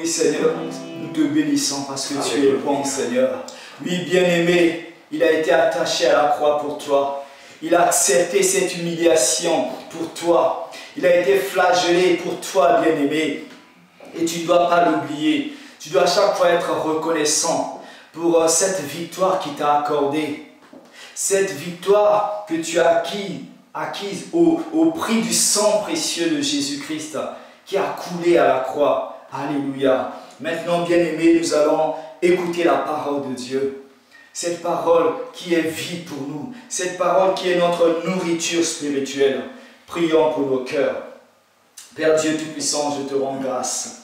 Oui, Seigneur, nous te bénissons parce que tu es bon, Seigneur. Oui, bien-aimé, il a été attaché à la croix pour toi. Il a accepté cette humiliation pour toi. Il a été flagellé pour toi, bien-aimé. Et tu ne dois pas l'oublier. Tu dois à chaque fois être reconnaissant pour cette victoire qu'il t'a accordée. Cette victoire que tu as acquise au prix du sang précieux de Jésus-Christ qui a coulé à la croix. Alléluia. Maintenant, bien-aimés, nous allons écouter la parole de Dieu. Cette parole qui est vie pour nous. Cette parole qui est notre nourriture spirituelle. Prions pour nos cœurs. Père Dieu Tout-Puissant, je te rends grâce.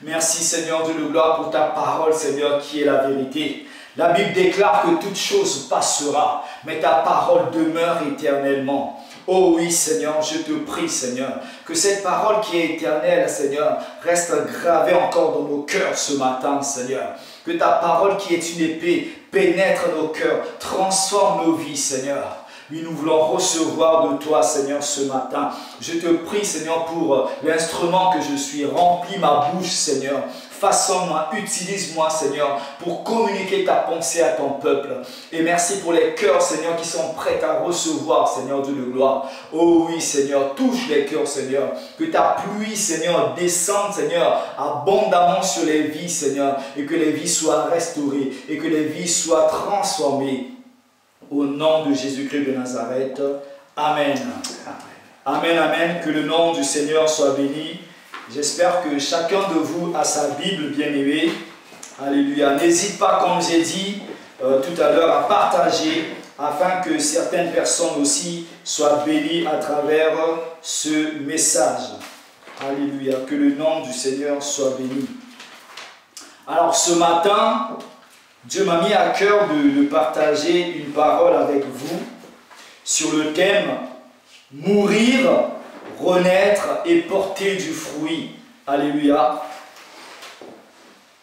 Merci Seigneur de gloire pour ta parole, Seigneur, qui est la vérité. La Bible déclare que toute chose passera, mais ta parole demeure éternellement. Oh oui, Seigneur, je te prie, Seigneur, que cette parole qui est éternelle, Seigneur, reste gravée encore dans nos cœurs ce matin, Seigneur. Que ta parole qui est une épée pénètre nos cœurs, transforme nos vies, Seigneur. Oui, nous voulons recevoir de toi, Seigneur, ce matin. Je te prie, Seigneur, pour l'instrument que je suis. Remplis ma bouche, Seigneur. Façonne-moi, utilise-moi, Seigneur, pour communiquer ta pensée à ton peuple. Et merci pour les cœurs, Seigneur, qui sont prêts à recevoir, Seigneur, de gloire. Oh oui, Seigneur, touche les cœurs, Seigneur. Que ta pluie, Seigneur, descende, Seigneur, abondamment sur les vies, Seigneur. Et que les vies soient restaurées. Et que les vies soient transformées. Au nom de Jésus-Christ de Nazareth. Amen. Amen, amen. Que le nom du Seigneur soit béni. J'espère que chacun de vous a sa Bible bien-aimée. Alléluia. N'hésite pas, comme j'ai dit tout à l'heure, à partager afin que certaines personnes aussi soient bénies à travers ce message. Alléluia. Que le nom du Seigneur soit béni. Alors ce matin, Dieu m'a mis à cœur de partager une parole avec vous sur le thème « Mourir, renaître et porter du fruit ». Alléluia.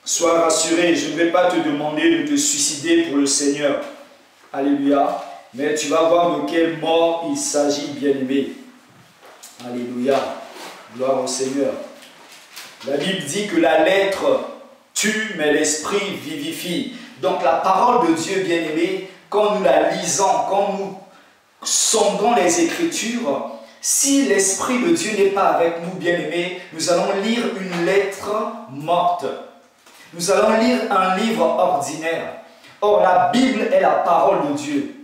Sois rassuré, je ne vais pas te demander de te suicider pour le Seigneur. Alléluia. Mais tu vas voir de quelle mort il s'agit, bien-aimé. Alléluia. Gloire au Seigneur. La Bible dit que la lettre tue, mais l'esprit vivifie. Donc la parole de Dieu, bien-aimé, quand nous la lisons, quand nous sondons les Écritures, si l'Esprit de Dieu n'est pas avec nous, bien-aimé, nous allons lire une lettre morte. Nous allons lire un livre ordinaire. Or, la Bible est la parole de Dieu.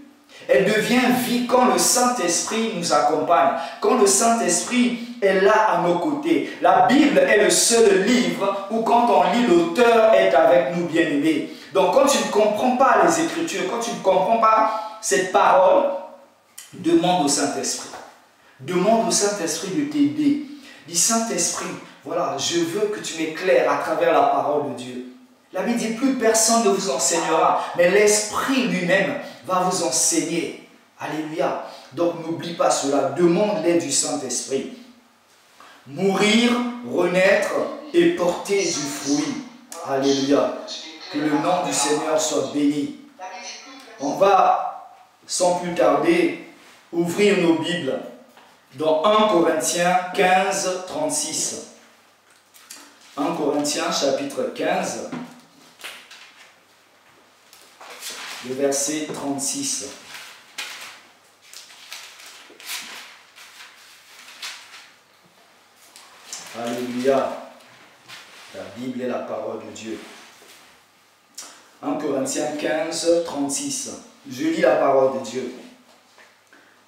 Elle devient vie quand le Saint-Esprit nous accompagne, quand le Saint-Esprit est là à nos côtés. La Bible est le seul livre où quand on lit, l'auteur est avec nous, bien-aimés. Donc quand tu ne comprends pas les Écritures, quand tu ne comprends pas cette parole, demande au Saint-Esprit. Demande au Saint-Esprit de t'aider. Dis Saint-Esprit, voilà, je veux que tu m'éclaires à travers la parole de Dieu. La Bible dit, plus personne ne vous enseignera, mais l'Esprit lui-même va vous enseigner. Alléluia. Donc n'oublie pas cela, demande l'aide du Saint-Esprit. Mourir, renaître et porter du fruit. Alléluia. Que le nom du Seigneur soit béni. On va, sans plus tarder, ouvrir nos Bibles dans 1 Corinthiens 15, 36. 1 Corinthiens chapitre 15, le verset 36. Alléluia. La Bible est la parole de Dieu. 1 Corinthiens 15, 36. Je lis la parole de Dieu.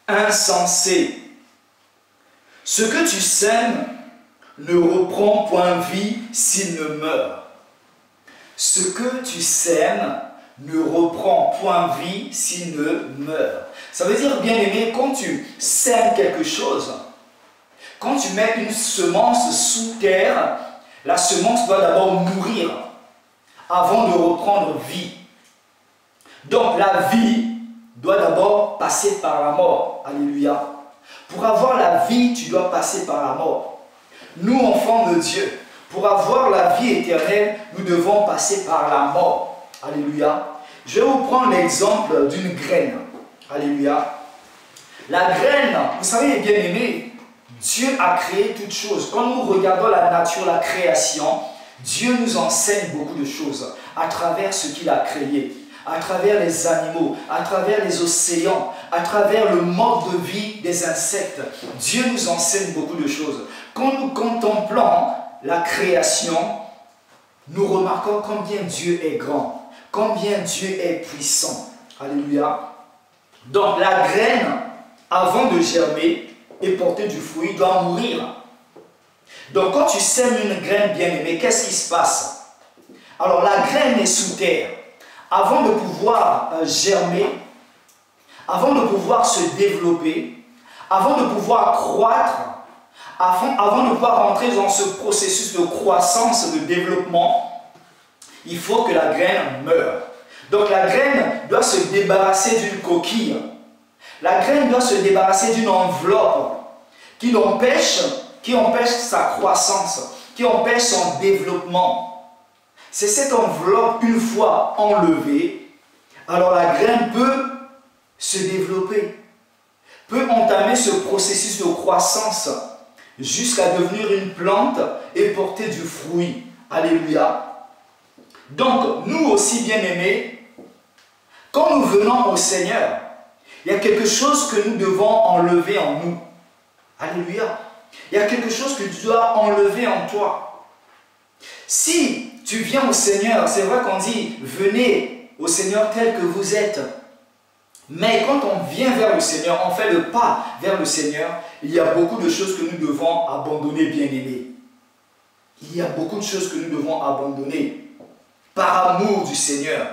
Insensé. Ce que tu sèmes ne reprend point vie s'il ne meurt. Ce que tu sèmes ne reprend point vie s'il ne meurt. Ça veut dire, bien-aimé, quand tu sèmes quelque chose, quand tu mets une semence sous terre, la semence doit d'abord mourir avant de reprendre vie. Donc la vie doit d'abord passer par la mort. Alléluia. Pour avoir la vie, tu dois passer par la mort. Nous, enfants de Dieu, pour avoir la vie éternelle, nous devons passer par la mort. Alléluia. Je vais vous prendre l'exemple d'une graine. Alléluia. La graine, vous savez, bien-aimés, Dieu a créé toutes choses. Quand nous regardons la nature, la création, Dieu nous enseigne beaucoup de choses à travers ce qu'il a créé, à travers les animaux, à travers les océans, à travers le mode de vie des insectes. Dieu nous enseigne beaucoup de choses. Quand nous contemplons la création, nous remarquons combien Dieu est grand, combien Dieu est puissant. Alléluia. Donc la graine, avant de germer et porter du fruit, doit mourir. Donc quand tu sèmes une graine bien-aimée, qu'est-ce qui se passe? Alors la graine est sous terre. Avant de pouvoir germer, avant de pouvoir se développer, avant de pouvoir croître, avant de pouvoir entrer dans ce processus de croissance, de développement, il faut que la graine meure. Donc la graine doit se débarrasser d'une coquille. La graine doit se débarrasser d'une enveloppe qui empêche sa croissance, qui empêche son développement. C'est cette enveloppe, une fois enlevée, alors la graine peut se développer, peut entamer ce processus de croissance jusqu'à devenir une plante et porter du fruit. Alléluia. Donc, nous aussi, bien-aimés, quand nous venons au Seigneur, il y a quelque chose que nous devons enlever en nous. Alléluia. Il y a quelque chose que tu dois enlever en toi. Si tu viens au Seigneur, c'est vrai qu'on dit, venez au Seigneur tel que vous êtes. Mais quand on vient vers le Seigneur, on fait le pas vers le Seigneur, il y a beaucoup de choses que nous devons abandonner, bien-aimés. Il y a beaucoup de choses que nous devons abandonner par amour du Seigneur.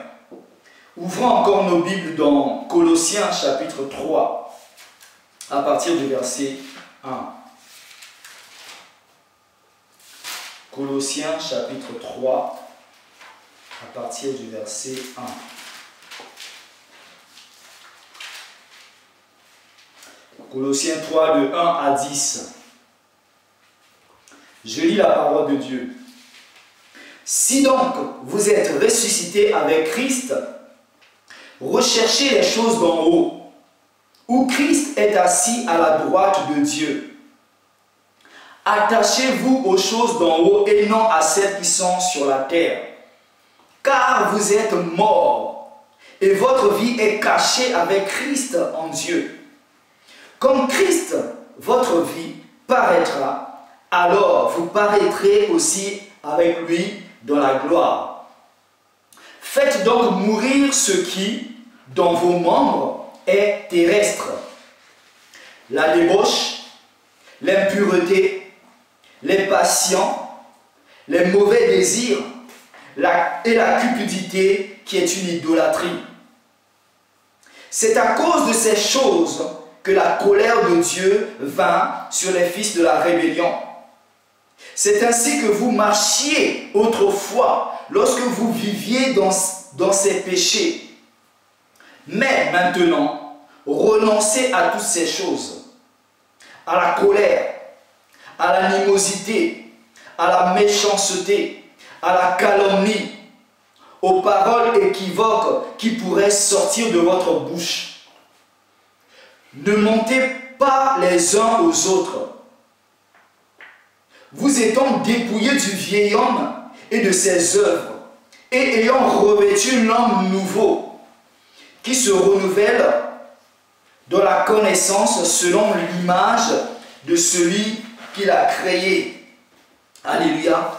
Ouvrons encore nos Bibles dans Colossiens chapitre 3, à partir du verset 1. Colossiens chapitre 3, à partir du verset 1. Colossiens 3, de 1 à 10. Je lis la parole de Dieu. Si donc vous êtes ressuscités avec Christ, recherchez les choses d'en haut, où Christ est assis à la droite de Dieu. Attachez-vous aux choses d'en haut et non à celles qui sont sur la terre. Car vous êtes morts, et votre vie est cachée avec Christ en Dieu. Comme Christ, votre vie, paraîtra, alors vous paraîtrez aussi avec lui dans la gloire. Faites donc mourir ce qui, dans vos membres, est terrestre. La débauche, l'impureté, les passions, les mauvais désirs et la cupidité qui est une idolâtrie. C'est à cause de ces choses que la colère de Dieu vint sur les fils de la rébellion. C'est ainsi que vous marchiez autrefois lorsque vous viviez dans ces péchés. Mais maintenant, renoncez à toutes ces choses, à la colère, à l'animosité, à la méchanceté, à la calomnie, aux paroles équivoques qui pourraient sortir de votre bouche. Ne mentez pas les uns aux autres. Vous étant dépouillés du vieil homme et de ses œuvres, et ayant revêtu l'homme nouveau, qui se renouvelle dans la connaissance selon l'image de celui qui l'a créé. Alléluia.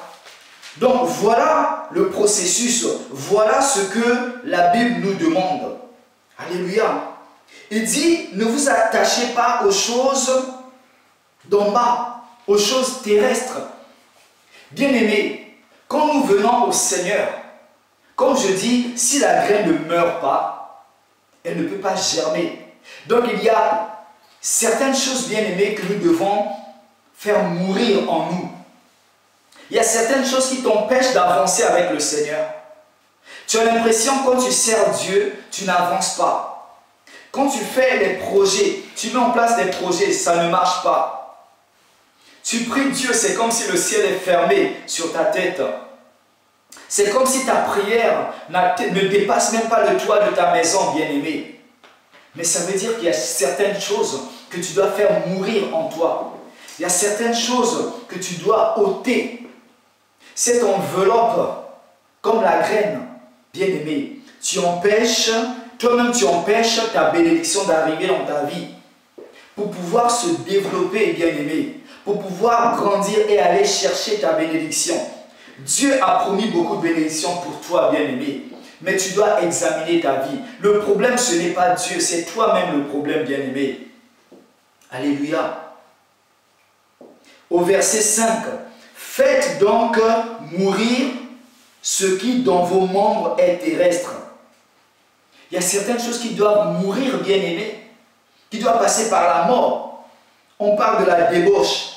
Donc voilà le processus, voilà ce que la Bible nous demande. Alléluia. Il dit, ne vous attachez pas aux choses d'en bas, aux choses terrestres. Bien-aimés, quand nous venons au Seigneur, comme je dis, si la graine ne meurt pas, elle ne peut pas germer. Donc il y a certaines choses, bien-aimées, que nous devons faire mourir en nous. Il y a certaines choses qui t'empêchent d'avancer avec le Seigneur. Tu as l'impression quand tu sers Dieu, tu n'avances pas. Quand tu fais des projets, tu mets en place des projets, ça ne marche pas. Tu pries Dieu, c'est comme si le ciel est fermé sur ta tête. C'est comme si ta prière ne dépasse même pas le toit de ta maison, bien-aimée. Mais ça veut dire qu'il y a certaines choses que tu dois faire mourir en toi. Il y a certaines choses que tu dois ôter. cette enveloppe, comme la graine, bien-aimé, tu empêches, toi-même tu empêches ta bénédiction d'arriver dans ta vie. Pour pouvoir se développer, bien-aimé, pour pouvoir grandir et aller chercher ta bénédiction. Dieu a promis beaucoup de bénédictions pour toi, bien-aimé. Mais tu dois examiner ta vie. Le problème, ce n'est pas Dieu, c'est toi-même le problème, bien-aimé. Alléluia. Au verset 5, « Faites donc mourir ce qui dans vos membres est terrestre. » Il y a certaines choses qui doivent mourir, bien-aimé, qui doivent passer par la mort. On parle de la débauche.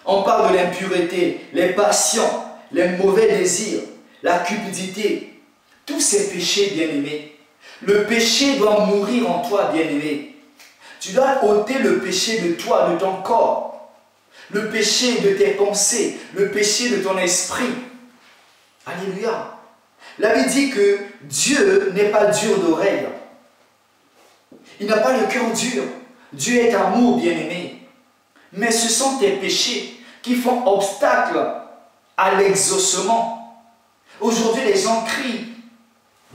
On parle de l'impureté, les passions, les mauvais désirs, la cupidité. Tous ces péchés, bien-aimés. Le péché doit mourir en toi, bien-aimé. Tu dois ôter le péché de toi, de ton corps. Le péché de tes pensées, le péché de ton esprit. Alléluia. La Bible dit que Dieu n'est pas dur d'oreille. Il n'a pas le cœur dur. Dieu est amour, bien-aimé. Mais ce sont tes péchés qui font obstacle à l'exaucement. Aujourd'hui, les gens crient.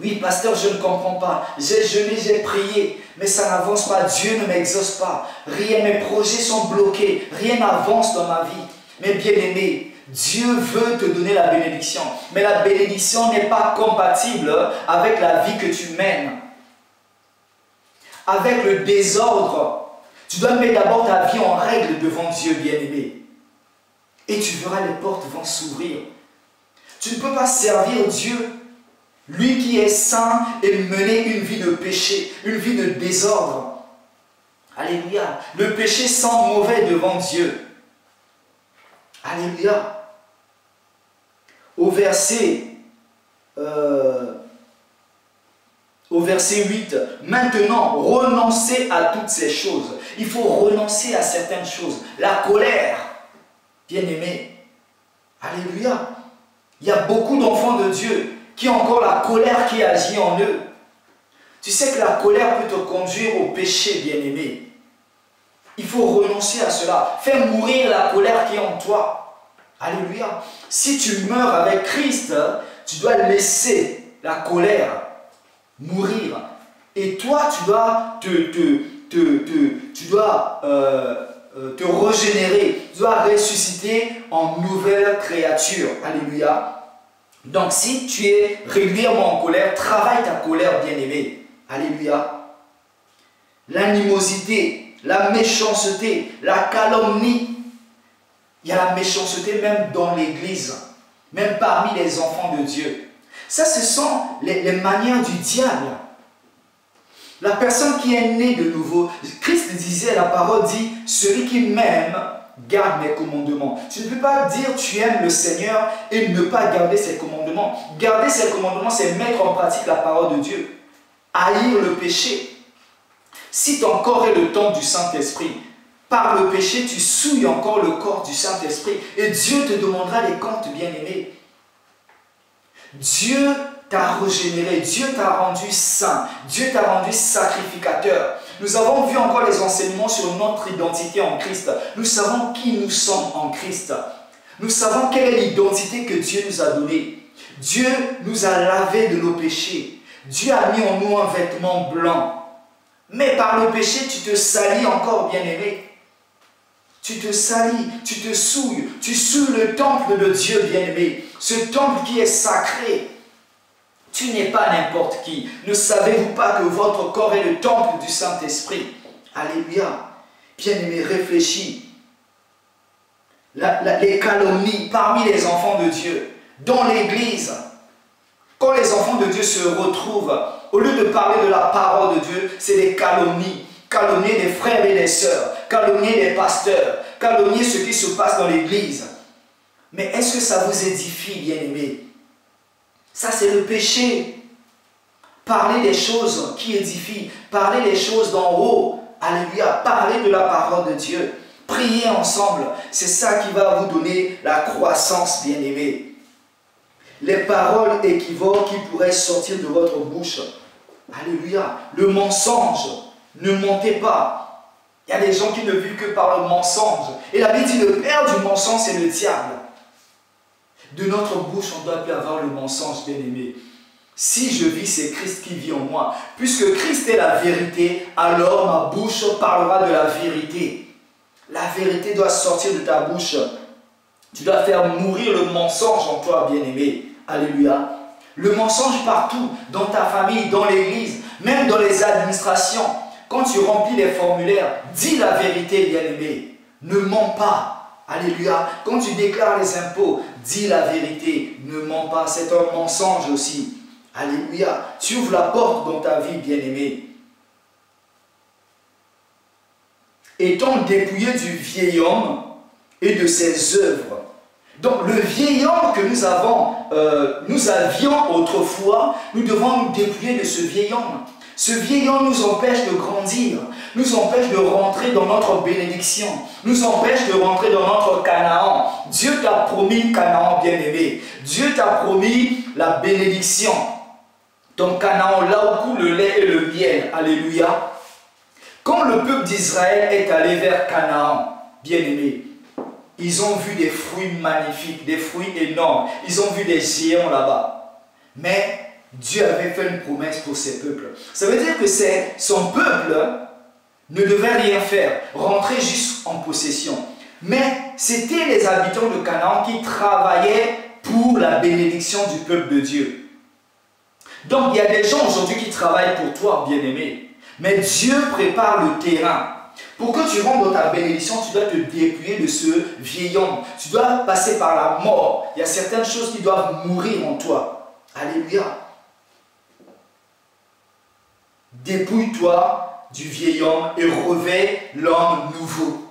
Oui, pasteur, je ne comprends pas. J'ai jeûné, j'ai prié, mais ça n'avance pas. Dieu ne m'exauce pas. Rien, mes projets sont bloqués. Rien n'avance dans ma vie. Mais bien-aimé, Dieu veut te donner la bénédiction. Mais la bénédiction n'est pas compatible avec la vie que tu mènes. Avec le désordre. Tu dois mettre d'abord ta vie en règle devant Dieu, bien-aimé. Et tu verras, les portes vont s'ouvrir. Tu ne peux pas servir Dieu, lui qui est saint, et mener une vie de péché, une vie de désordre. Alléluia. Le péché sent mauvais devant Dieu. Alléluia. Au verset 8, maintenant, renoncez à toutes ces choses. Il faut renoncer à certaines choses. La colère, bien-aimé. Alléluia. Il y a beaucoup d'enfants de Dieu qui ont encore la colère qui agit en eux. Tu sais que la colère peut te conduire au péché, bien-aimé. Il faut renoncer à cela. Fais mourir la colère qui est en toi. Alléluia. Si tu meurs avec Christ, tu dois laisser la colère mourir. Et toi, tu dois te régénérer. Tu dois ressusciter en nouvelle créature. Alléluia. Donc, si tu es régulièrement en colère, travaille ta colère, bien-aimé. Alléluia. L'animosité, la méchanceté, la calomnie. Il y a la méchanceté même dans l'Église, même parmi les enfants de Dieu. Ça, ce sont les manières du diable. La personne qui est née de nouveau, Christ disait, la parole dit, celui qui m'aime, garde mes commandements. Tu ne peux pas dire tu aimes le Seigneur et ne pas garder ses commandements. Garder ses commandements, c'est mettre en pratique la parole de Dieu. Haïr le péché. Si ton corps est le temple du Saint-Esprit, par le péché, tu souilles encore le corps du Saint-Esprit. Et Dieu te demandera des comptes, bien-aimés. Dieu t'a régénéré, Dieu t'a rendu saint, Dieu t'a rendu sacrificateur. Nous avons vu encore les enseignements sur notre identité en Christ. Nous savons qui nous sommes en Christ. Nous savons quelle est l'identité que Dieu nous a donnée. Dieu nous a lavé de nos péchés. Dieu a mis en nous un vêtement blanc. Mais par le péché, tu te salis encore, bien-aimé. Tu te salis, tu te souilles, tu souilles le temple de Dieu, bien-aimé. Ce temple qui est sacré. Tu n'es pas n'importe qui. Ne savez-vous pas que votre corps est le temple du Saint-Esprit? Alléluia. Bien-aimé, réfléchis. Les calomnies parmi les enfants de Dieu, dans l'Église. Quand les enfants de Dieu se retrouvent, au lieu de parler de la parole de Dieu, c'est des calomnies. Calomnier des frères et des sœurs, calomnier des pasteurs, calomnier ce qui se passe dans l'Église. Mais est-ce que ça vous édifie, bien-aimés? Ça, c'est le péché. Parler des choses qui édifient, parler des choses d'en haut. Alléluia. Parler de la parole de Dieu. Prier ensemble. C'est ça qui va vous donner la croissance, bien-aimés. Les paroles équivoques qui pourraient sortir de votre bouche. Alléluia. Le mensonge. Ne mentez pas. Il y a des gens qui ne vivent que par le mensonge. Et la Bible dit le père du mensonge, c'est le diable. De notre bouche, on ne doit plus avoir le mensonge, bien-aimé. Si je vis, c'est Christ qui vit en moi. Puisque Christ est la vérité, alors ma bouche parlera de la vérité. La vérité doit sortir de ta bouche. Tu dois faire mourir le mensonge en toi, bien-aimé. Alléluia. Le mensonge partout, dans ta famille, dans l'église, même dans les administrations. Quand tu remplis les formulaires, dis la vérité, bien-aimé. Ne mens pas. Alléluia. Quand tu déclares les impôts, dis la vérité. Ne mens pas. C'est un mensonge aussi. Alléluia. Tu ouvres la porte dans ta vie, bien-aimé. Étant dépouillé du vieil homme et de ses œuvres. Donc le vieil homme que nous avions autrefois, nous devons nous dépouiller de ce vieil homme. Ce vieil homme nous empêche de grandir, nous empêche de rentrer dans notre bénédiction, nous empêche de rentrer dans notre Canaan. Dieu t'a promis Canaan, bien-aimé. Dieu t'a promis la bénédiction. Ton Canaan, là où coule le lait et le miel. Alléluia. Quand le peuple d'Israël est allé vers Canaan, bien-aimé, ils ont vu des fruits magnifiques, des fruits énormes. Ils ont vu des géants là-bas. Mais Dieu avait fait une promesse pour ses peuples. Ça veut dire que son peuple ne devait rien faire, rentrer juste en possession. Mais c'était les habitants de Canaan qui travaillaient pour la bénédiction du peuple de Dieu. Donc il y a des gens aujourd'hui qui travaillent pour toi, bien-aimé. Mais Dieu prépare le terrain. Pour que tu rentres dans ta bénédiction, tu dois te dépouiller de ce vieil homme. Tu dois passer par la mort. Il y a certaines choses qui doivent mourir en toi. Alléluia. Dépouille-toi du vieil homme et revêt l'homme nouveau.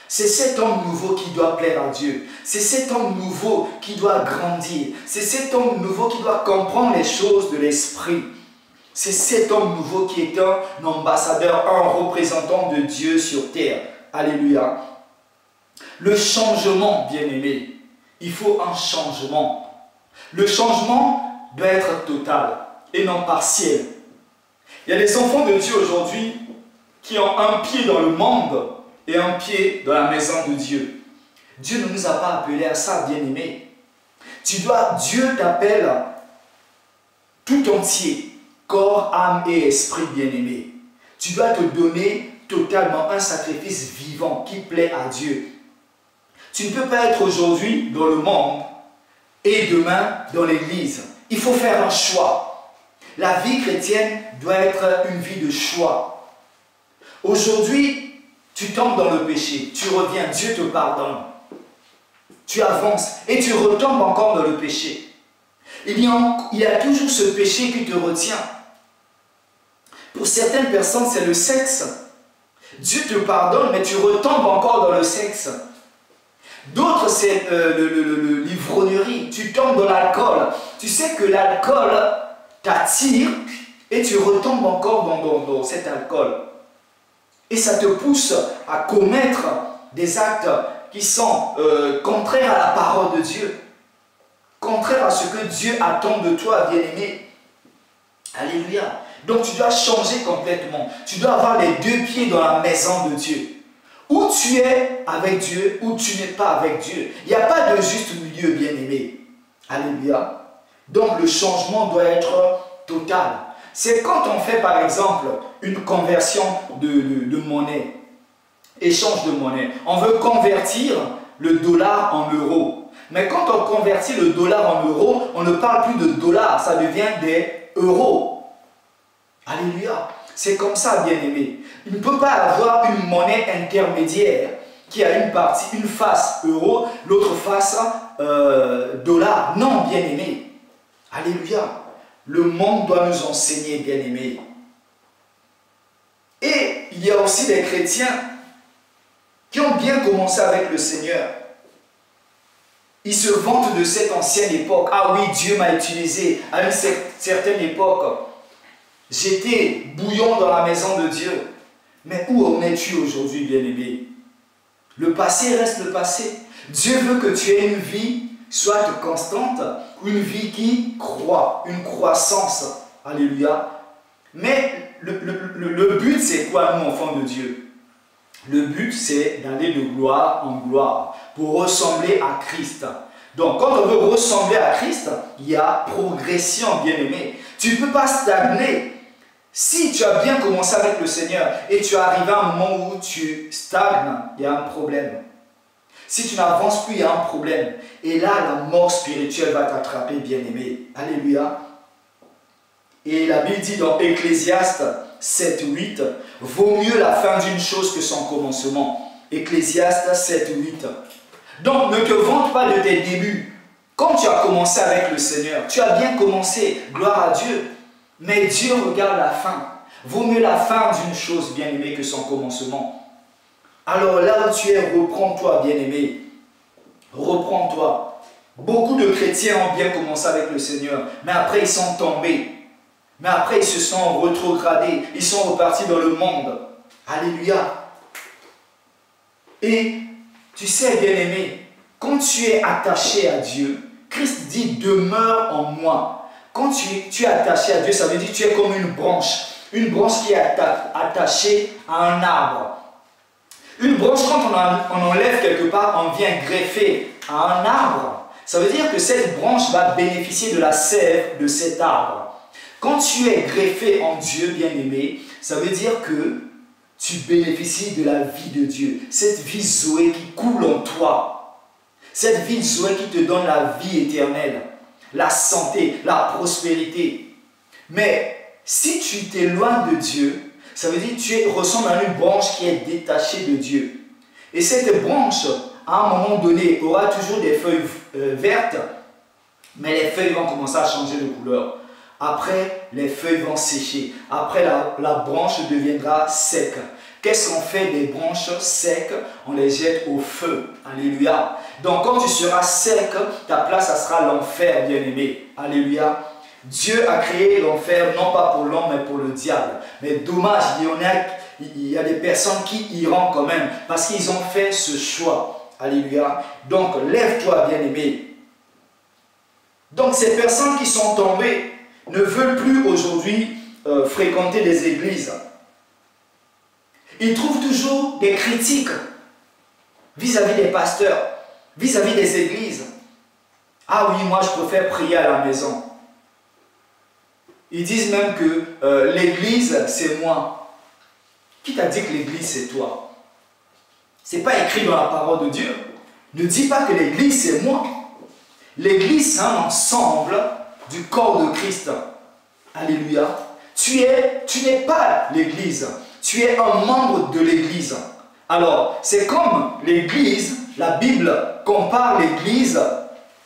C'est cet homme nouveau qui doit plaire à Dieu. C'est cet homme nouveau qui doit grandir. C'est cet homme nouveau qui doit comprendre les choses de l'esprit. C'est cet homme nouveau qui est un ambassadeur, un représentant de Dieu sur terre. Alléluia. Le changement, bien-aimé, il faut un changement. Le changement doit être total et non partiel. Il y a des enfants de Dieu aujourd'hui qui ont un pied dans le monde et un pied dans la maison de Dieu. Dieu ne nous a pas appelés à ça, bien-aimé. Dieu t'appelle tout entier. Corps, âme et esprit, bien-aimé. Tu dois te donner totalement un sacrifice vivant qui plaît à Dieu. Tu ne peux pas être aujourd'hui dans le monde et demain dans l'église. Il faut faire un choix. La vie chrétienne doit être une vie de choix. Aujourd'hui, tu tombes dans le péché. Tu reviens, Dieu te pardonne. Tu avances et tu retombes encore dans le péché. Il y a toujours ce péché qui te retient. Pour certaines personnes, c'est le sexe. Dieu te pardonne, mais tu retombes encore dans le sexe. D'autres, c'est l'ivrognerie. Tu tombes dans l'alcool. Tu sais que l'alcool t'attire et tu retombes encore dans cet alcool. Et ça te pousse à commettre des actes qui sont contraires à la parole de Dieu. Contraires à ce que Dieu attend de toi, bien-aimé. Alléluia. Donc tu dois changer complètement. Tu dois avoir les deux pieds dans la maison de Dieu. Ou tu es avec Dieu, ou tu n'es pas avec Dieu. Il n'y a pas de juste milieu, bien-aimé. Alléluia. Donc le changement doit être total. C'est quand on fait par exemple une conversion de monnaie. Échange de monnaie. On veut convertir le dollar en euros. Mais quand on convertit le dollar en euros, on ne parle plus de dollars, ça devient des euros. Alléluia. C'est comme ça, bien-aimé. Il ne peut pas avoir une monnaie intermédiaire qui a une partie, une face euro, l'autre face dollar. Non, bien-aimé. Alléluia. Le monde doit nous enseigner, bien-aimé. Et il y a aussi des chrétiens qui ont bien commencé avec le Seigneur. Ils se vantent de cette ancienne époque. Ah oui, Dieu m'a utilisé à une certaine époque. J'étais bouillant dans la maison de Dieu. Mais où en es-tu aujourd'hui, bien-aimé? Le passé reste le passé. Dieu veut que tu aies une vie soit constante, une vie qui croît, une croissance. Alléluia. Mais le but, c'est quoi, nous, enfants de Dieu? Le but, c'est d'aller de gloire en gloire pour ressembler à Christ. Donc, quand on veut ressembler à Christ, il y a progression, bien-aimé. Tu ne peux pas stagner. Si tu as bien commencé avec le Seigneur et tu arrives à un moment où tu stagnes, il y a un problème. Si tu n'avances plus, il y a un problème. Et là, la mort spirituelle va t'attraper, bien-aimé. Alléluia. Et la Bible dit dans Ecclésiaste 7:8, vaut mieux la fin d'une chose que son commencement. Ecclésiaste 7:8. Donc, ne te vante pas de tes débuts. Quand tu as commencé avec le Seigneur, tu as bien commencé, gloire à Dieu. Mais Dieu regarde la fin. Vaut mieux la fin d'une chose, bien-aimé, que son commencement. Alors là où tu es, reprends-toi, bien-aimé. Reprends-toi. Beaucoup de chrétiens ont bien commencé avec le Seigneur, mais après ils sont tombés. Mais après ils se sont rétrogradés. Ils sont repartis dans le monde. Alléluia. Et tu sais, bien-aimé, quand tu es attaché à Dieu, Christ dit, demeure en moi. Quand tu es attaché à Dieu, ça veut dire que tu es comme une branche. Une branche qui est attachée à un arbre. Une branche, quand on enlève quelque part, on vient greffer à un arbre. Ça veut dire que cette branche va bénéficier de la sève de cet arbre. Quand tu es greffé en Dieu, bien-aimé, ça veut dire que tu bénéficies de la vie de Dieu. Cette vie Zoé qui coule en toi. Cette vie Zoé qui te donne la vie éternelle, la santé, la prospérité. Mais si tu t'éloignes de Dieu, ça veut dire que tu ressembles à une branche qui est détachée de Dieu. Et cette branche, à un moment donné, aura toujours des feuilles vertes, mais les feuilles vont commencer à changer de couleur. Après, les feuilles vont sécher. Après, la branche deviendra sec. Qu'est-ce qu'on fait des branches secs? On les jette au feu. Alléluia. Donc, quand tu seras sec, ta place, ça sera l'enfer, bien-aimé. Alléluia. Dieu a créé l'enfer, non pas pour l'homme, mais pour le diable. Mais dommage, il y a des personnes qui iront quand même, parce qu'ils ont fait ce choix. Alléluia. Donc, lève-toi, bien-aimé. Donc, ces personnes qui sont tombées ne veulent plus aujourd'hui fréquenter les églises. Ils trouvent toujours des critiques vis-à-vis des pasteurs, vis-à-vis des églises. Ah oui, moi je préfère prier à la maison. Ils disent même que l'église c'est moi. Qui t'a dit que l'église c'est toi? Ce n'est pas écrit dans la parole de Dieu. Ne dis pas que l'église c'est moi. L'église c'est un ensemble du corps de Christ. Alléluia. Tu n'es pas l'église. Tu es un membre de l'église. Alors, c'est comme l'église, la Bible compare l'église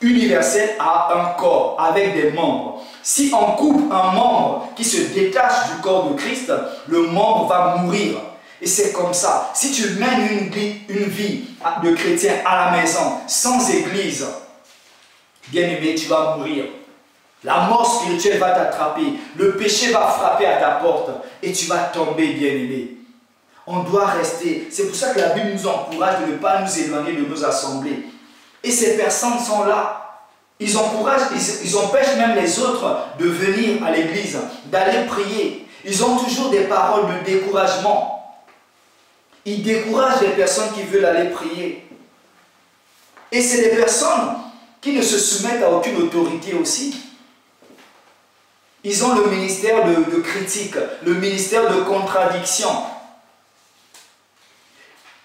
universelle à un corps avec des membres. Si on coupe un membre qui se détache du corps de Christ, le membre va mourir. Et c'est comme ça. Si tu mènes une vie de chrétien à la maison, sans église, bien-aimé, tu vas mourir. La mort spirituelle va t'attraper. Le péché va frapper à ta porte. Et tu vas tomber, bien-aimé. On doit rester. C'est pour ça que la Bible nous encourage de ne pas nous éloigner de nos assemblées. Et ces personnes sont là. Ils encouragent, ils empêchent même les autres de venir à l'église, d'aller prier. Ils ont toujours des paroles de découragement. Ils découragent les personnes qui veulent aller prier. Et c'est des personnes qui ne se soumettent à aucune autorité aussi. Ils ont le ministère de critique, le ministère de contradiction.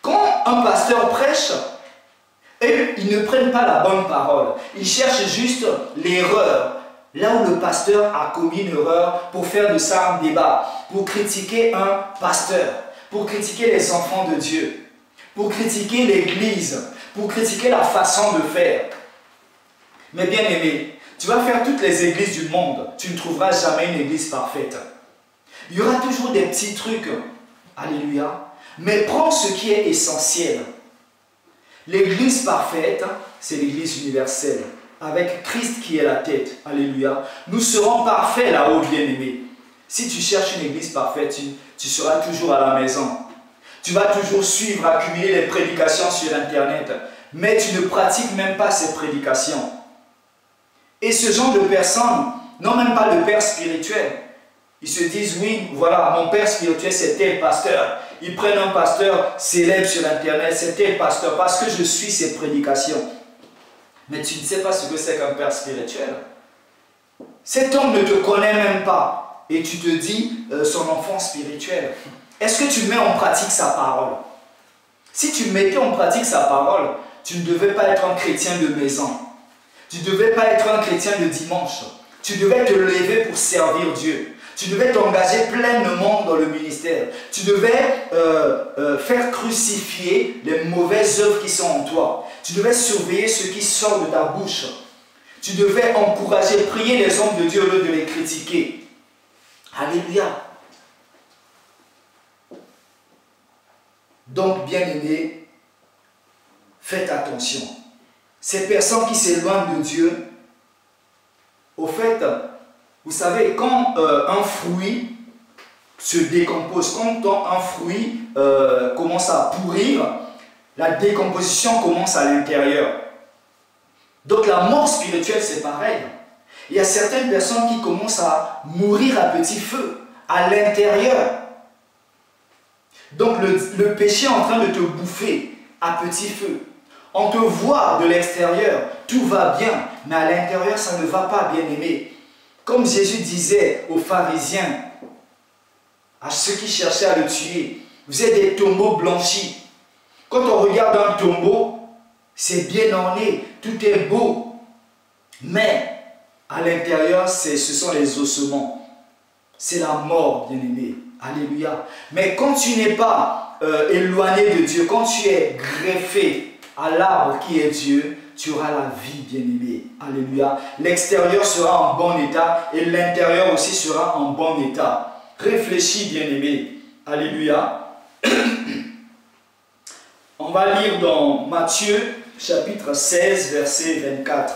Quand un pasteur prêche, ils ne prennent pas la bonne parole. Ils cherchent juste l'erreur. Là où le pasteur a commis une erreur, pour faire de ça un débat, pour critiquer un pasteur, pour critiquer les enfants de Dieu, pour critiquer l'église, pour critiquer la façon de faire. Mais bien aimé, tu vas faire toutes les églises du monde, tu ne trouveras jamais une église parfaite. Il y aura toujours des petits trucs, alléluia, mais prends ce qui est essentiel. L'église parfaite, c'est l'église universelle, avec Christ qui est la tête, alléluia. Nous serons parfaits là-haut, bien-aimés. Si tu cherches une église parfaite, tu seras toujours à la maison. Tu vas toujours suivre, accumuler les prédications sur Internet, mais tu ne pratiques même pas ces prédications. Et ce genre de personnes n'ont même pas de père spirituel. Ils se disent, oui, voilà, mon père spirituel, c'est tel pasteur. Ils prennent un pasteur célèbre sur Internet, c'est tel pasteur, parce que je suis ses prédications. Mais tu ne sais pas ce que c'est qu'un père spirituel. Cet homme ne te connaît même pas. Et tu te dis, son enfant spirituel. Est-ce que tu mets en pratique sa parole? Si tu mettais en pratique sa parole, tu ne devais pas être un chrétien de maison. Tu ne devais pas être un chrétien de dimanche. Tu devais te lever pour servir Dieu. Tu devais t'engager pleinement dans le ministère. Tu devais faire crucifier les mauvaises œuvres qui sont en toi. Tu devais surveiller ce qui sort de ta bouche. Tu devais encourager, prier les hommes de Dieu au lieu de les critiquer. Alléluia. Donc, bien-aimés, faites attention. Ces personnes qui s'éloignent de Dieu, au fait, vous savez, quand un fruit se décompose, quand un fruit commence à pourrir, la décomposition commence à l'intérieur. Donc la mort spirituelle, c'est pareil. Il y a certaines personnes qui commencent à mourir à petit feu, à l'intérieur. Donc le péché est en train de te bouffer à petit feu. On te voit de l'extérieur, tout va bien, mais à l'intérieur, ça ne va pas, bien-aimé. Comme Jésus disait aux pharisiens, à ceux qui cherchaient à le tuer, vous êtes des tombeaux blanchis. Quand on regarde un tombeau, c'est bien orné, tout est beau. Mais à l'intérieur, ce sont les ossements. C'est la mort, bien-aimé. Alléluia. Mais quand tu n'es pas éloigné de Dieu, quand tu es greffé à l'arbre qui est Dieu, tu auras la vie, bien-aimé. Alléluia. L'extérieur sera en bon état et l'intérieur aussi sera en bon état. Réfléchis, bien-aimé. Alléluia. On va lire dans Matthieu, chapitre 16, verset 24.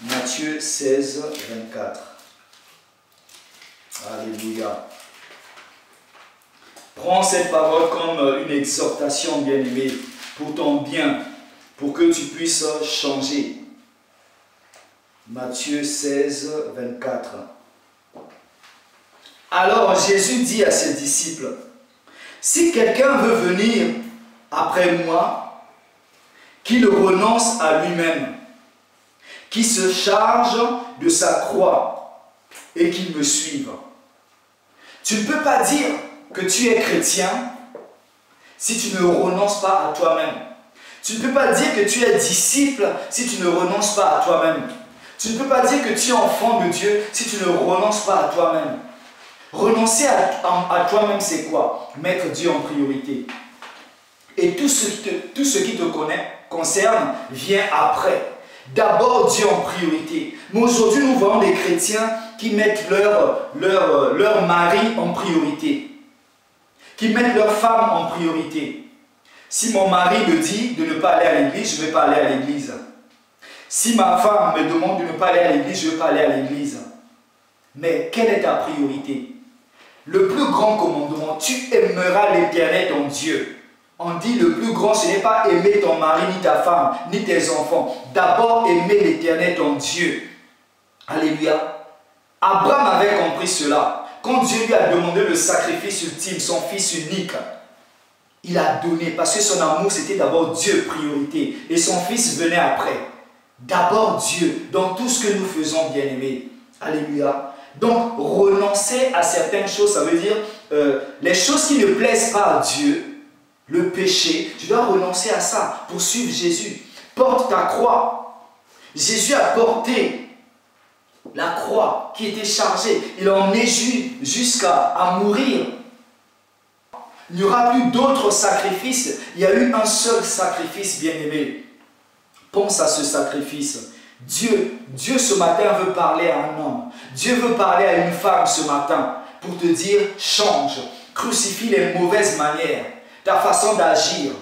Matthieu 16, 24. Alléluia. Prends cette parole comme une exhortation, bien-aimée, pour ton bien, pour que tu puisses changer. Matthieu 16, 24. Alors Jésus dit à ses disciples, « Si quelqu'un veut venir après moi, qu'il renonce à lui-même, qu'il se charge de sa croix et qu'il me suive. » Tu ne peux pas dire que tu es chrétien si tu ne renonces pas à toi-même. Tu ne peux pas dire que tu es disciple si tu ne renonces pas à toi-même. Tu ne peux pas dire que tu es enfant de Dieu si tu ne renonces pas à toi-même. Renoncer à toi-même, c'est quoi? Mettre Dieu en priorité. Et tout ce qui te concerne vient après. D'abord Dieu en priorité. Mais aujourd'hui, nous voyons des chrétiens qui mettent leur mari en priorité. Qui mettent leur femme en priorité. Si mon mari me dit de ne pas aller à l'église, je ne vais pas aller à l'église. Si ma femme me demande de ne pas aller à l'église, je ne vais pas aller à l'église. Mais quelle est ta priorité? Le plus grand commandement, tu aimeras l'Éternel ton Dieu. On dit le plus grand, ce n'est pas aimer ton mari, ni ta femme, ni tes enfants. D'abord aimer l'Éternel ton Dieu. Alléluia. Abraham avait compris cela. Quand Dieu lui a demandé le sacrifice ultime, son fils unique, il a donné parce que son amour c'était d'abord Dieu priorité et son fils venait après. D'abord Dieu dans tout ce que nous faisons, bien-aimés. Alléluia. Donc renoncer à certaines choses, ça veut dire les choses qui ne plaisent pas à Dieu, le péché, tu dois renoncer à ça pour suivre Jésus. Porte ta croix. Jésus a porté la croix qui était chargée. Il en est jusqu'à mourir. Il n'y aura plus d'autres sacrifices. Il y a eu un seul sacrifice, bien-aimé. Pense à ce sacrifice. Dieu ce matin veut parler à un homme. Dieu veut parler à une femme ce matin pour te dire change. Crucifie les mauvaises manières, ta façon d'agir.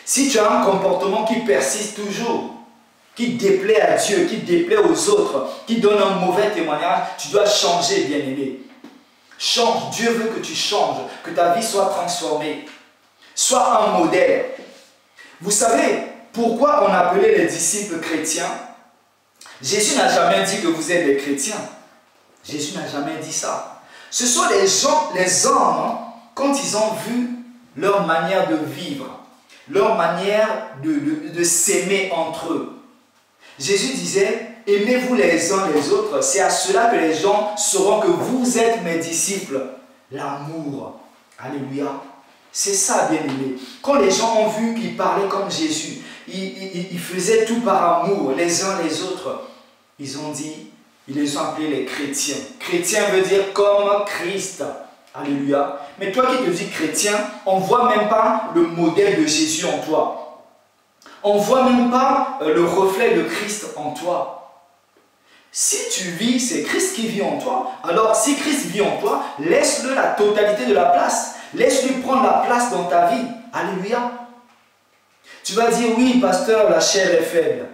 Si tu as un comportement qui persiste toujours, qui déplaît à Dieu, qui déplaît aux autres, qui donne un mauvais témoignage, tu dois changer, bien-aimé. Change. Dieu veut que tu changes, que ta vie soit transformée. Sois un modèle. Vous savez pourquoi on appelait les disciples chrétiens? Jésus n'a jamais dit que vous êtes des chrétiens. Jésus n'a jamais dit ça. Ce sont les gens, les hommes, quand ils ont vu leur manière de vivre, leur manière de s'aimer entre eux. Jésus disait, aimez-vous les uns les autres, c'est à cela que les gens sauront que vous êtes mes disciples. L'amour. Alléluia. C'est ça, bien-aimé. Quand les gens ont vu qu'ils parlaient comme Jésus, ils faisaient tout par amour, les uns les autres, ils ont dit, ils les ont appelés les chrétiens. Chrétien veut dire comme Christ. Alléluia. Mais toi qui te dis chrétien, on ne voit même pas le modèle de Jésus en toi. On ne voit même pas le reflet de Christ en toi. Si tu vis, c'est Christ qui vit en toi. Alors si Christ vit en toi, laisse-le la totalité de la place. Laisse-lui prendre la place dans ta vie. Alléluia. Tu vas dire, oui, pasteur, la chair est faible.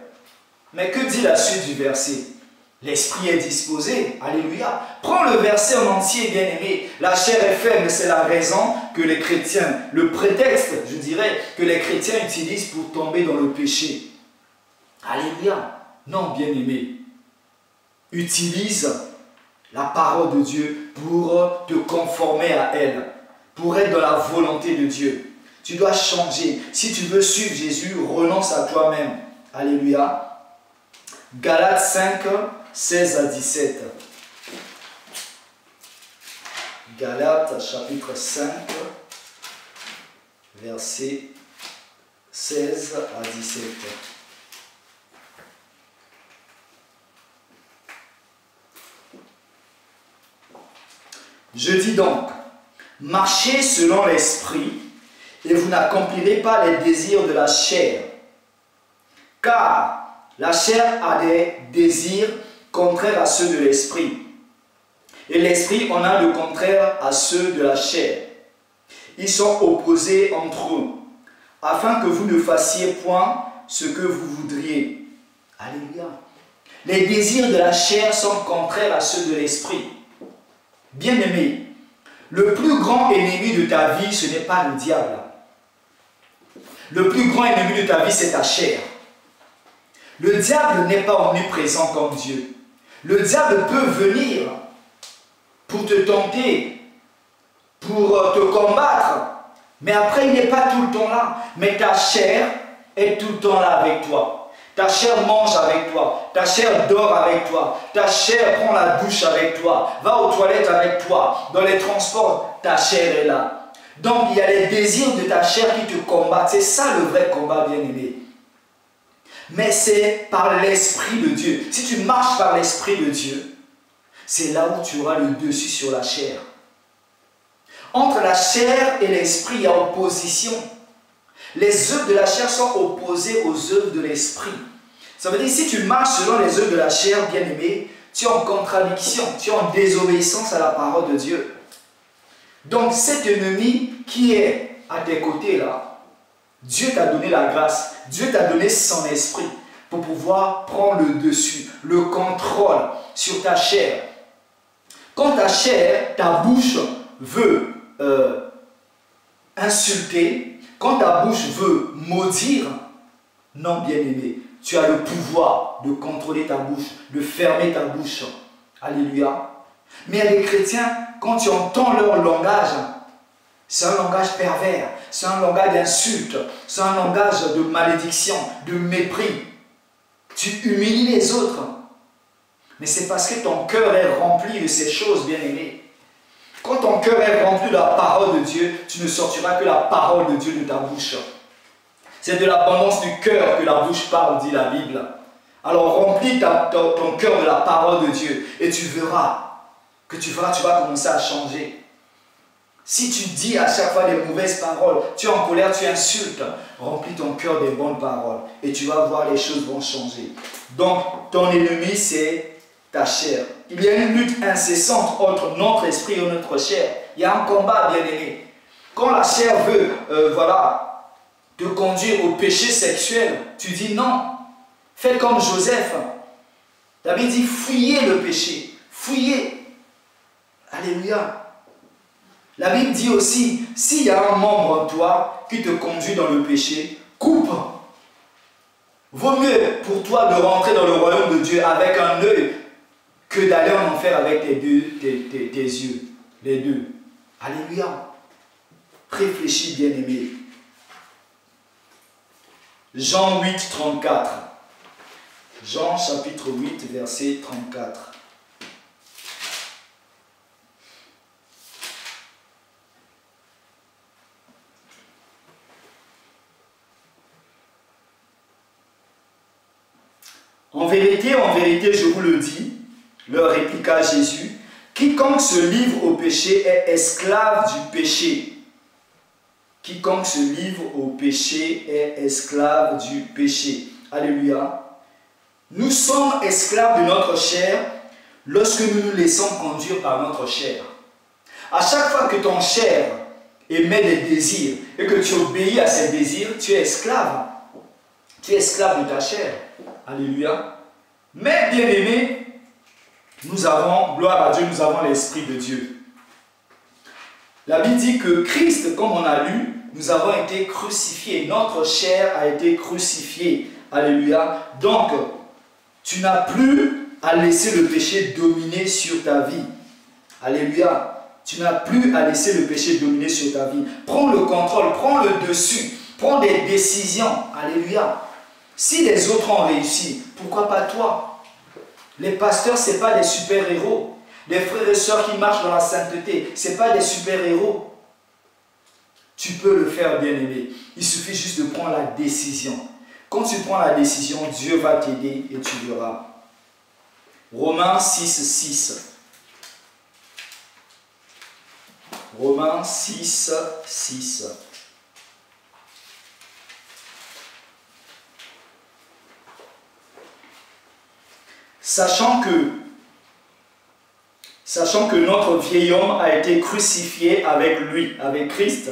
Mais que dit la suite du verset? L'esprit est disposé. Alléluia. Prends le verset en entier, bien-aimé. La chair est faible, c'est la raison que les chrétiens, le prétexte, je dirais, que les chrétiens utilisent pour tomber dans le péché. Alléluia. Non, bien-aimé. Utilise la parole de Dieu pour te conformer à elle, pour être dans la volonté de Dieu. Tu dois changer. Si tu veux suivre Jésus, renonce à toi-même. Alléluia. Galates 5, 16 à 17. Galates chapitre 5, versets 16 à 17. Je dis donc, marchez selon l'esprit, et vous n'accomplirez pas les désirs de la chair. Car la chair a des désirs contraires à ceux de l'esprit. Et l'esprit en a le contraire à ceux de la chair. Ils sont opposés entre eux, afin que vous ne fassiez point ce que vous voudriez. Alléluia. Les désirs de la chair sont contraires à ceux de l'esprit. Bien-aimé, le plus grand ennemi de ta vie, ce n'est pas le diable. Le plus grand ennemi de ta vie, c'est ta chair. Le diable n'est pas omniprésent comme Dieu. Le diable peut venir pour te tenter, pour te combattre, mais après il n'est pas tout le temps là. Mais ta chair est tout le temps là avec toi. Ta chair mange avec toi, ta chair dort avec toi, ta chair prend la douche avec toi, va aux toilettes avec toi, dans les transports, ta chair est là. Donc il y a les désirs de ta chair qui te combattent. C'est ça le vrai combat, bien-aimé. Mais c'est par l'Esprit de Dieu. Si tu marches par l'Esprit de Dieu, c'est là où tu auras le dessus sur la chair. Entre la chair et l'Esprit, il y a opposition. Les œuvres de la chair sont opposées aux œuvres de l'Esprit. Ça veut dire, si tu marches selon les œuvres de la chair, bien-aimé, tu es en contradiction, tu es en désobéissance à la parole de Dieu. Donc cet ennemi qui est à tes côtés là, Dieu t'a donné la grâce, Dieu t'a donné son esprit pour pouvoir prendre le dessus, le contrôle sur ta chair. Quand ta chair, ta bouche veut insulter, quand ta bouche veut maudire, non, bien-aimé, tu as le pouvoir de contrôler ta bouche, de fermer ta bouche. Alléluia. Mais il y a des chrétiens, quand tu entends leur langage, c'est un langage pervers, c'est un langage d'insulte, c'est un langage de malédiction, de mépris. Tu humilies les autres. Mais c'est parce que ton cœur est rempli de ces choses, bien-aimé. Quand ton cœur est rempli de la parole de Dieu, tu ne sortiras que la parole de Dieu de ta bouche. C'est de l'abondance du cœur que la bouche parle, dit la Bible. Alors remplis ton cœur de la parole de Dieu et tu verras que tu vas commencer à changer. Si tu dis à chaque fois des mauvaises paroles, tu es en colère, tu insultes, remplis ton cœur des bonnes paroles et tu vas voir, les choses vont changer. Donc ton ennemi, c'est ta chair. Il y a une lutte incessante entre notre esprit et notre chair. Il y a un combat, bien-aimé. Quand la chair veut, te conduire au péché sexuel, tu dis non. Fais comme Joseph. La Bible dit fuyez le péché. Fuyez. Alléluia. La Bible dit aussi, s'il y a un membre en toi qui te conduit dans le péché, coupe. Vaut mieux pour toi de rentrer dans le royaume de Dieu avec un œil que d'aller en enfer avec tes yeux. Les deux. Alléluia. Réfléchis, bien-aimé. Jean 8, 34. Jean chapitre 8, verset 34. En vérité, je vous le dis, leur répliqua Jésus, quiconque se livre au péché est esclave du péché. Quiconque se livre au péché est esclave du péché. Alléluia. Nous sommes esclaves de notre chair lorsque nous nous laissons conduire par notre chair. À chaque fois que ton chair émet des désirs et que tu obéis à ces désirs, tu es esclave. Tu es esclave de ta chair. Alléluia. Mais bien aimé, nous avons, gloire à Dieu, nous avons l'Esprit de Dieu. La Bible dit que Christ, comme on a lu, nous avons été crucifiés. Notre chair a été crucifiée. Alléluia. Donc, tu n'as plus à laisser le péché dominer sur ta vie. Alléluia. Tu n'as plus à laisser le péché dominer sur ta vie. Prends le contrôle, prends le dessus. Prends des décisions. Alléluia. Si les autres ont réussi, pourquoi pas toi? Les pasteurs, ce n'est pas des super-héros. Les frères et sœurs qui marchent dans la sainteté, ce n'est pas des super-héros. Tu peux le faire, bien-aimé. Il suffit juste de prendre la décision. Quand tu prends la décision, Dieu va t'aider et tu verras. Romains 6, 6. Romains 6, 6. Sachant que notre vieil homme a été crucifié avec lui, avec Christ,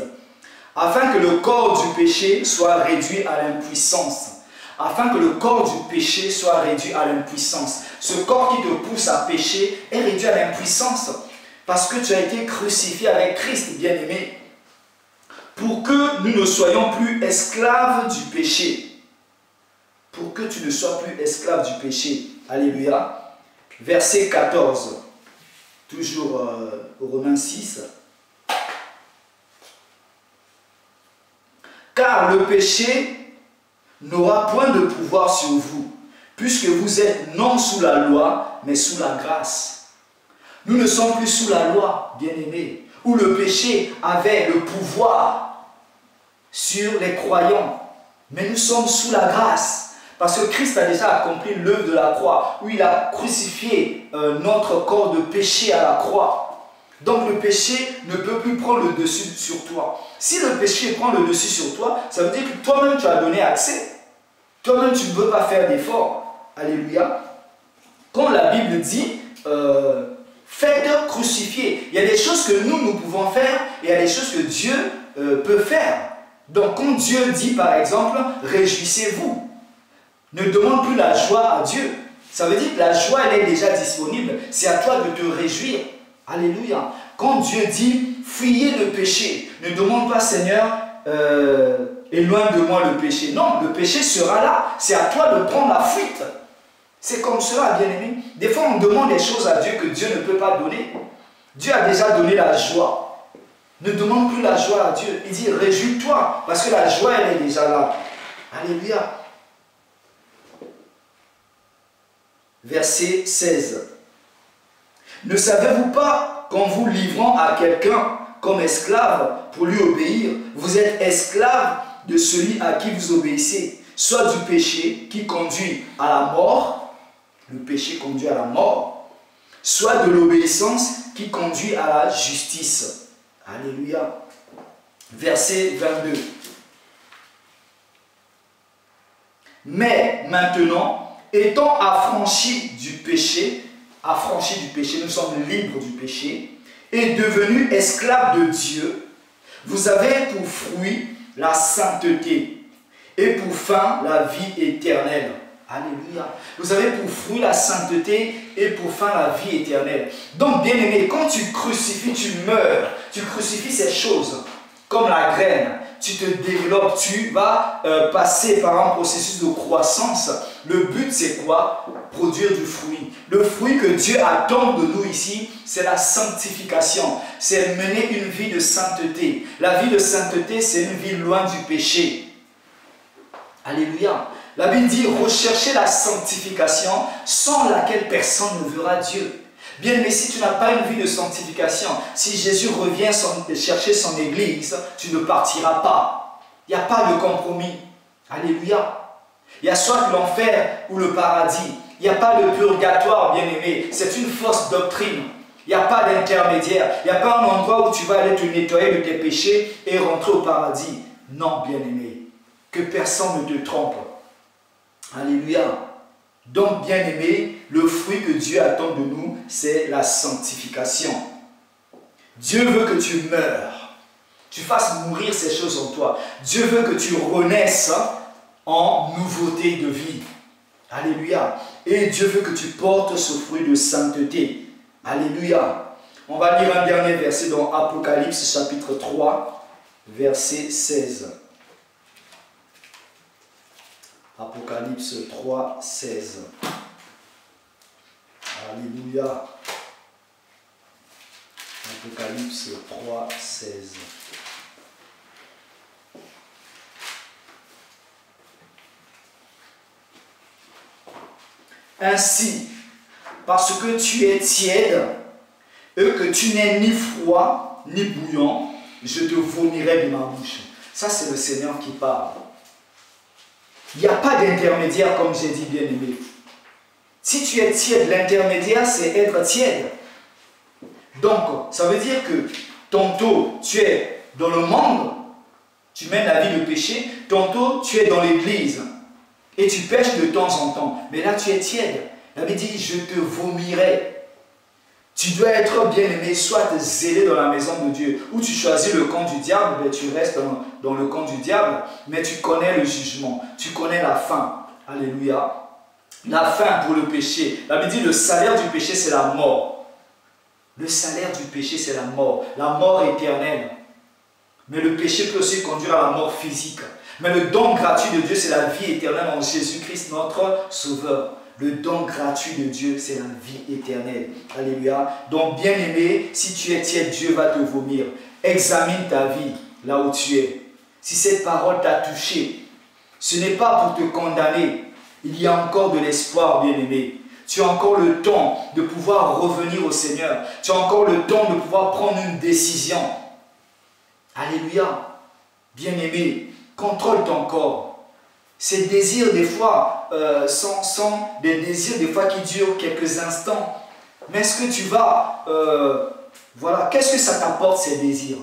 afin que le corps du péché soit réduit à l'impuissance. Afin que le corps du péché soit réduit à l'impuissance. Ce corps qui te pousse à pécher est réduit à l'impuissance. Parce que tu as été crucifié avec Christ, bien-aimé. Pour que nous ne soyons plus esclaves du péché. Pour que tu ne sois plus esclave du péché. Alléluia. Verset 14. Toujours Romains 6. Car le péché n'aura point de pouvoir sur vous, puisque vous êtes non sous la loi, mais sous la grâce. Nous ne sommes plus sous la loi, bien-aimés, où le péché avait le pouvoir sur les croyants. Mais nous sommes sous la grâce. Parce que Christ a déjà accompli l'œuvre de la croix, où il a crucifié notre corps de péché à la croix. Donc le péché ne peut plus prendre le dessus sur toi. Si le péché prend le dessus sur toi, ça veut dire que toi-même tu as donné accès. Toi-même tu ne veux pas faire d'effort. Alléluia. Quand la Bible dit, faites crucifier. Il y a des choses que nous pouvons faire et il y a des choses que Dieu peut faire. Donc quand Dieu dit par exemple, réjouissez-vous. Ne demande plus la joie à Dieu. Ça veut dire que la joie, elle est déjà disponible. C'est à toi de te réjouir. Alléluia. Quand Dieu dit, fuyez le péché, ne demande pas, Seigneur, éloigne de moi le péché. Non, le péché sera là. C'est à toi de prendre la fuite. C'est comme cela, bien-aimé. Des fois, on demande des choses à Dieu que Dieu ne peut pas donner. Dieu a déjà donné la joie. Ne demande plus la joie à Dieu. Il dit, réjouis-toi, parce que la joie, elle est déjà là. Alléluia. Verset 16. Ne savez-vous pas qu'en vous livrant à quelqu'un comme esclave pour lui obéir, vous êtes esclave de celui à qui vous obéissez, soit du péché qui conduit à la mort, le péché conduit à la mort, soit de l'obéissance qui conduit à la justice. Alléluia. Verset 22. Mais maintenant, étant affranchis du péché, nous sommes libres du péché, et devenus esclaves de Dieu, vous avez pour fruit la sainteté, et pour fin la vie éternelle. Alléluia. Vous avez pour fruit la sainteté, et pour fin la vie éternelle. Donc, bien aimé, quand tu crucifies, tu meurs. Tu crucifies ces choses, comme la graine. Tu te développes, tu vas passer par un processus de croissance. Le but, c'est quoi? Produire du fruit. Le fruit que Dieu attend de nous ici, c'est la sanctification. C'est mener une vie de sainteté. La vie de sainteté, c'est une vie loin du péché. Alléluia. La Bible dit, recherchez la sanctification sans laquelle personne ne verra Dieu. Bien, mais si tu n'as pas une vie de sanctification, si Jésus revient chercher son église, tu ne partiras pas. Il n'y a pas de compromis. Alléluia. Il y a soit l'enfer ou le paradis. Il n'y a pas de purgatoire, bien-aimé. C'est une fausse doctrine. Il n'y a pas d'intermédiaire. Il n'y a pas un endroit où tu vas aller te nettoyer de tes péchés et rentrer au paradis. Non, bien-aimé. Que personne ne te trompe. Alléluia. Donc, bien-aimé, le fruit que Dieu attend de nous, c'est la sanctification. Dieu veut que tu meures. Tu fasses mourir ces choses en toi. Dieu veut que tu renaisses en nouveauté de vie. Alléluia. Et Dieu veut que tu portes ce fruit de sainteté. Alléluia. On va lire un dernier verset dans Apocalypse chapitre 3, verset 16. Apocalypse 3, 16. Alléluia. Apocalypse 3, 16. Ainsi, parce que tu es tiède et que tu n'es ni froid ni bouillant, je te vomirai de ma bouche. Ça, c'est le Seigneur qui parle. Il n'y a pas d'intermédiaire, comme j'ai dit, bien-aimé. Si tu es tiède, l'intermédiaire, c'est être tiède. Donc, ça veut dire que tantôt, tu es dans le monde, tu mènes la vie de péché, tantôt, tu es dans l'église et tu pêches de temps en temps. Mais là, tu es tiède. La Bible dit, je te vomirai. Tu dois être bien-aimé, soit zélé dans la maison de Dieu, ou tu choisis le camp du diable, tu restes dans le camp du diable, mais tu connais le jugement, tu connais la fin. Alléluia. La fin pour le péché. La Bible dit, le salaire du péché, c'est la mort. Le salaire du péché, c'est la mort éternelle. Mais le péché peut aussi conduire à la mort physique. Mais le don gratuit de Dieu, c'est la vie éternelle en Jésus-Christ, notre Sauveur. Le don gratuit de Dieu, c'est la vie éternelle. Alléluia. Donc, bien-aimé, si tu es tiède, Dieu va te vomir. Examine ta vie, là où tu es. Si cette parole t'a touché, ce n'est pas pour te condamner. Il y a encore de l'espoir, bien-aimé. Tu as encore le temps de pouvoir revenir au Seigneur. Tu as encore le temps de pouvoir prendre une décision. Alléluia. Bien-aimé, contrôle ton corps. Ces désirs, des fois, sont des désirs, des fois, qui durent quelques instants. Mais est-ce que tu vas... voilà, qu'est-ce que ça t'apporte, ces désirs?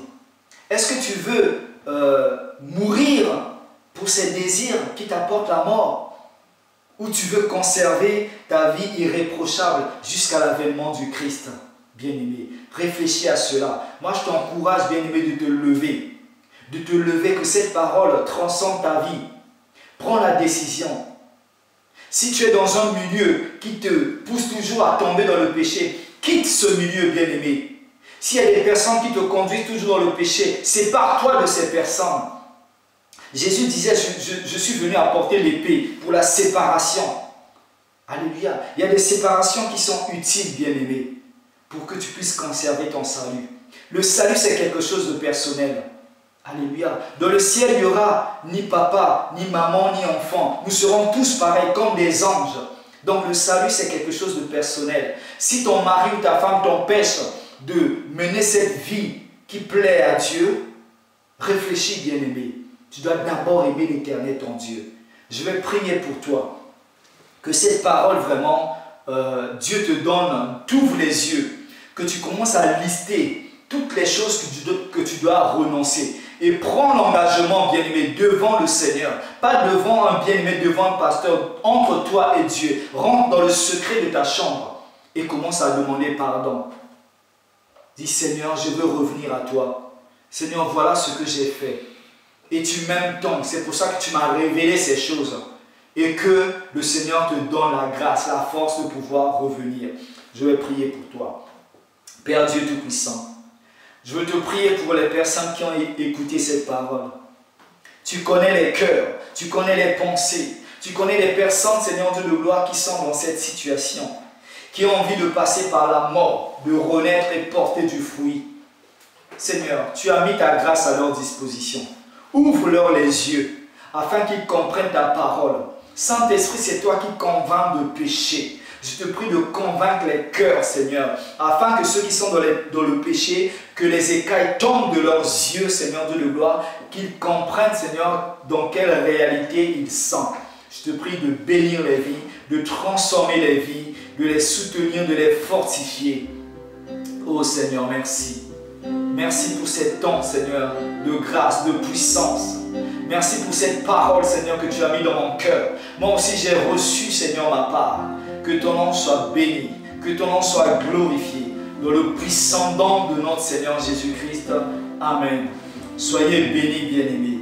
Est-ce que tu veux mourir pour ces désirs qui t'apportent la mort? Ou tu veux conserver ta vie irréprochable jusqu'à l'avènement du Christ? Bien-aimé, réfléchis à cela. Moi, je t'encourage, bien-aimé, de te lever. De te lever, que cette parole transcende ta vie. Prends la décision. Si tu es dans un milieu qui te pousse toujours à tomber dans le péché, quitte ce milieu, bien-aimé. S'il y a des personnes qui te conduisent toujours dans le péché, sépare-toi de ces personnes. Jésus disait, je suis venu apporter l'épée pour la séparation. Alléluia. Il y a des séparations qui sont utiles, bien-aimé, pour que tu puisses conserver ton salut. Le salut, c'est quelque chose de personnel. Alléluia. Dans le ciel, il n'y aura ni papa, ni maman, ni enfant. Nous serons tous pareils comme des anges. Donc le salut, c'est quelque chose de personnel. Si ton mari ou ta femme t'empêche de mener cette vie qui plaît à Dieu, réfléchis, bien-aimé. Tu dois d'abord aimer l'Éternel, ton Dieu. Je vais prier pour toi. Que cette parole, vraiment, Dieu te donne, t'ouvre les yeux. Que tu commences à lister toutes les choses que tu dois renoncer. Et prends l'engagement, bien-aimé, devant le Seigneur. Pas devant un bien-aimé, devant un pasteur. Entre toi et Dieu. Rentre dans le secret de ta chambre. Et commence à demander pardon. Dis, Seigneur, je veux revenir à toi. Seigneur, voilà ce que j'ai fait. Et tu m'aimes tant. C'est pour ça que tu m'as révélé ces choses. Et que le Seigneur te donne la grâce, la force de pouvoir revenir. Je vais prier pour toi. Père Dieu Tout-Puissant, je veux te prier pour les personnes qui ont écouté cette parole. Tu connais les cœurs, tu connais les pensées, tu connais les personnes, Seigneur Dieu de gloire, qui sont dans cette situation, qui ont envie de passer par la mort, de renaître et porter du fruit. Seigneur, tu as mis ta grâce à leur disposition. Ouvre-leur les yeux, afin qu'ils comprennent ta parole. Saint-Esprit, c'est toi qui convaincs de péché. Je te prie de convaincre les cœurs, Seigneur, afin que ceux qui sont dans le péché, que les écailles tombent de leurs yeux, Seigneur Dieu de gloire, qu'ils comprennent, Seigneur, dans quelle réalité ils sont. Je te prie de bénir les vies, de transformer les vies, de les soutenir, de les fortifier. Oh Seigneur, merci. Merci pour ces temps, Seigneur, de grâce, de puissance. Merci pour cette parole, Seigneur, que tu as mis dans mon cœur. Moi aussi, j'ai reçu, Seigneur, ma part. Que ton nom soit béni, que ton nom soit glorifié dans le puissant nom de notre Seigneur Jésus-Christ. Amen. Soyez bénis, bien-aimés.